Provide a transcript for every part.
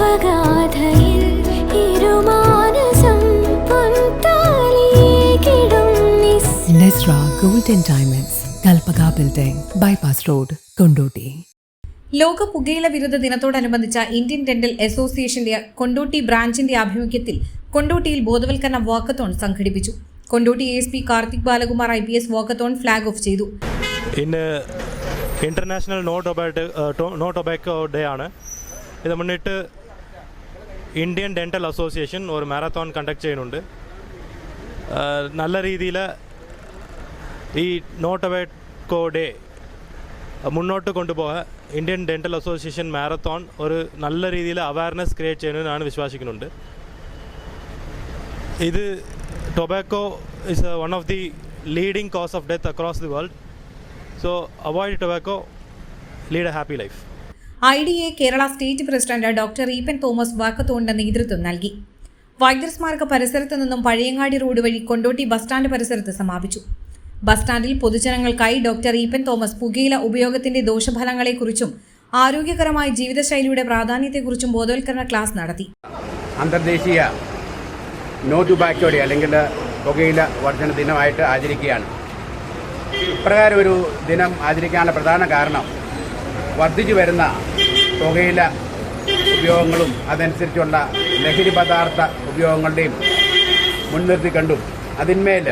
അവഗാധയിൽ ഇരുമാനസം പൊൻതാലിയേകിടും Nesra Golden Diamonds, Kalpaka Building, Bypass Road, Kondoti. ലോക പുകയില വിരുദ്ധ ദിനത്തോടനുബന്ധിച്ച ഇന്ത്യൻ ഡെന്റൽ അസോസിയേഷന്റെ കൊണ്ടോട്ടി ബ്രാഞ്ചിന്റെ ആഭിമുഖ്യത്തിൽ കൊണ്ടോട്ടിയിൽ ബോധവൽക്കരണ വാക്കത്തോൺ സംഘടിപ്പിച്ചു. Kondotty ASP Karthik Balakumar IPS walkathon flag off ചെയ്തു. ഇന്ന് ഇന്റർനാഷണൽ നോ ടൊബാക്കോ ഡേ ആണ്. ഇത് മുന്നിട്ട് ഇന്ത്യൻ ഡെന്റൽ അസോസിയേഷൻ ഒരു മാരത്തോൺ കണ്ടക്ട് ചെയ്യുന്നുണ്ട്. നല്ല രീതിയിൽ ഈ നോ ടൊബാക്കോ ഡേ മുന്നോട്ട് കൊണ്ടുപോകാൻ ഇന്ത്യൻ ഡെന്റൽ അസോസിയേഷൻ മാരത്തോൺ ഒരു നല്ല രീതിയിൽ അവയർനെസ് ക്രിയേറ്റ് ചെയ്യുന്നതിനാണ് വിശ്വസിക്കുന്നുണ്ട്. ഇത് tobacco is one of the leading cause of death across the world. So avoid tobacco, lead a happy life. IDA Kerala state president doctor Eapen Thomas വാക്കത്തോണിന്റെ നേതൃത്വം നൽകി. വൈദ്യർ സ്മാരക പരിസരത്ത് നിന്നും പഴയങ്ങാടി റോഡ് വഴി കൊണ്ടോട്ടി ബസ് സ്റ്റാൻഡ് പരിസരത്ത് സമാപിച്ചു. ബസ് സ്റ്റാൻഡിൽ പൊതുജനങ്ങൾക്കായി ഡോക്ടർ ഈപ്പൻ തോമസ് പുകയില ഉപയോഗത്തിന്റെ ദോഷഫലങ്ങളെക്കുറിച്ചും ആരോഗ്യകരമായ ജീവിതശൈലിയുടെ പ്രാധാന്യത്തെക്കുറിച്ചും ബോധവൽക്കരണ ക്ലാസ് നടത്തി. അന്തർദേശീയ നോ ടൊബാക്കോ ഡേ അല്ലെങ്കിൽ പുകയില വർജന ദിനമായിട്ട് ആചരിക്കുകയാണ്. ഇപ്രകാരം ഒരു ദിനം ആചരിക്കാനുള്ള പ്രധാന കാരണം വർദ്ധിച്ചു വരുന്ന പുകയില ഉപയോഗങ്ങളും അതനുസരിച്ചുള്ള ലഹരി പദാർത്ഥ ഉപയോഗങ്ങളുടെയും മുൻനിർത്തി കണ്ടും അതിന്മേൽ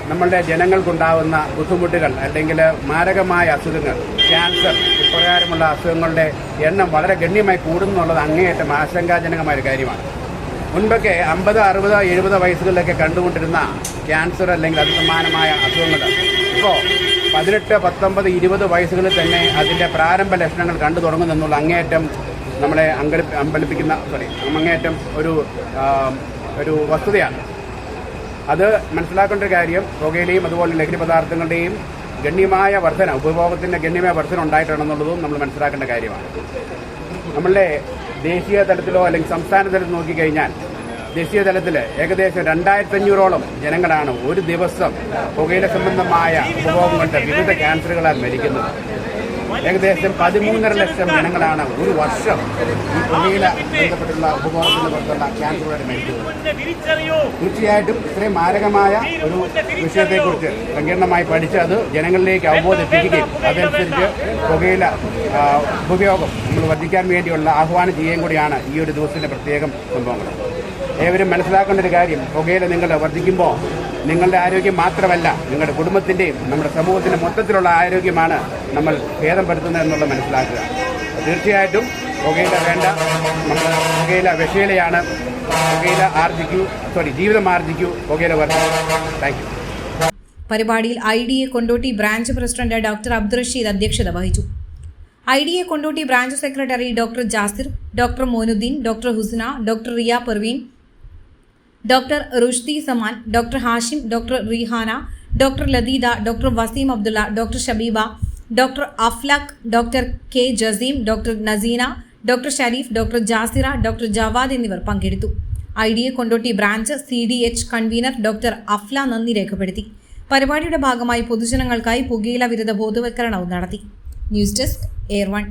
നമ്മളുടെ ജനങ്ങൾക്കുണ്ടാകുന്ന ബുദ്ധിമുട്ടുകൾ അല്ലെങ്കിൽ മാരകമായ അസുഖങ്ങൾ, ക്യാൻസർ ഇപ്രകാരമുള്ള അസുഖങ്ങളുടെ എണ്ണം വളരെ ഗണ്യമായി കൂടുന്നുള്ളത് അങ്ങേയറ്റം ആശങ്കാജനകമായ ഒരു കാര്യമാണ്. മുൻപൊക്കെ 50, 60, 70 വയസ്സുകളിലൊക്കെ കണ്ടുകൊണ്ടിരുന്ന ക്യാൻസർ അല്ലെങ്കിൽ അതിസമാനമായ അസുഖങ്ങൾ ഇപ്പോൾ 18, 19, 20 വയസ്സുകളിൽ തന്നെ അതിൻ്റെ പ്രാരംഭ ലക്ഷണങ്ങൾ കണ്ടു തുടങ്ങുന്നെന്നുള്ള അങ്ങേയറ്റം നമ്മളെ അങ്ങേയറ്റം ഒരു വസ്തുതയാണ്. അത് മനസ്സിലാക്കേണ്ട ഒരു കാര്യം പുകയിലെയും അതുപോലെ ലഹരി പദാർത്ഥങ്ങളുടെയും ഗണ്യമായ വർധന, ഉപഭോഗത്തിൻ്റെ ഗണ്യമായ വർധന ഉണ്ടായിട്ടുണ്ടെന്നുള്ളതും നമ്മൾ മനസ്സിലാക്കേണ്ട കാര്യമാണ്. നമ്മളുടെ ദേശീയ തലത്തിലോ അല്ലെങ്കിൽ സംസ്ഥാന തലത്തിൽ നോക്കിക്കഴിഞ്ഞാൽ ദേശീയ തലത്തിൽ ഏകദേശം 2500ഓളം ജനങ്ങളാണ് ഒരു ദിവസം പുകയില സംബന്ധമായ ഉപഭോഗം കൊണ്ട് വിവിധ ക്യാൻസറുകളാൽ മരിക്കുന്നത്. ഏകദേശം 13.5 ലക്ഷം ജനങ്ങളാണ് ഒരു വർഷം ഈ പുകയില ബന്ധപ്പെട്ടുള്ള ഉപഭോഗത്തിന് പുറത്തുള്ള ക്യാൻസറുകളായിട്ട് മരിക്കുന്നത്. തീർച്ചയായിട്ടും ഇത്രയും മാരകമായ ഒരു വിഷയത്തെക്കുറിച്ച് സങ്കീർണമായി പഠിച്ച് അത് ജനങ്ങളിലേക്ക് അവബോധിപ്പിക്കുകയും അതനുസരിച്ച് പുകയില ഉപയോഗം നമ്മൾ വർദ്ധിക്കാൻ വേണ്ടിയുള്ള ആഹ്വാനം ചെയ്യുകയും കൂടിയാണ് ഈ ഒരു ദിവസത്തിൻ്റെ പ്രത്യേകം സംഭവങ്ങൾ. ഏവരും മനസ്സിലാക്കേണ്ട ഒരു കാര്യം, പുകയില നിങ്ങൾ വർദ്ധിക്കുമ്പോൾ നിങ്ങളുടെ ആരോഗ്യം മാത്രമല്ല നിങ്ങളുടെ കുടുംബത്തിൻ്റെയും നമ്മുടെ സമൂഹത്തിൻ്റെ മൊത്തത്തിലുള്ള ആരോഗ്യമാണ് നമ്മൾ ഭേദപ്പെടുത്തുന്നത് എന്നുള്ളത് മനസ്സിലാക്കുക. തീർച്ചയായിട്ടും പുകയില വേണ്ട, നമ്മൾ പുകയില വിഷയിലയാണ്. ജീവിതം ആർജിക്കൂ, പുകയില വർദ്ധിക്കൂ. Thank you. പരിപാടിയിൽ IDA Kondotty branch president doctor Abdul Rasheed അധ്യക്ഷത വഹിച്ചു. IDA Kondotty branch secretary doctor Jasir, doctor Monuddin, doctor Husna, doctor Riya Parveen, doctor Rushdi Saman, doctor Hashim, doctor Rihana, doctor Ladeeda, doctor Waseem Abdulla, doctor Shabeeba, doctor Aflaq, doctor K Jaseem, doctor Naseena, doctor Sharif, doctor Jasira, doctor Jawad എന്നിവർ പങ്കെടുത്തു. IDA Kondotty branch CDH convener doctor Afla നന്ദി രേഖപ്പെടുത്തി. പരിപാടിയുടെ ഭാഗമായി പൊതുജനങ്ങൾക്കായി പുകയില വിരുദ്ധ ബോധവൽക്കരണവും നടത്തി. News desk air 1.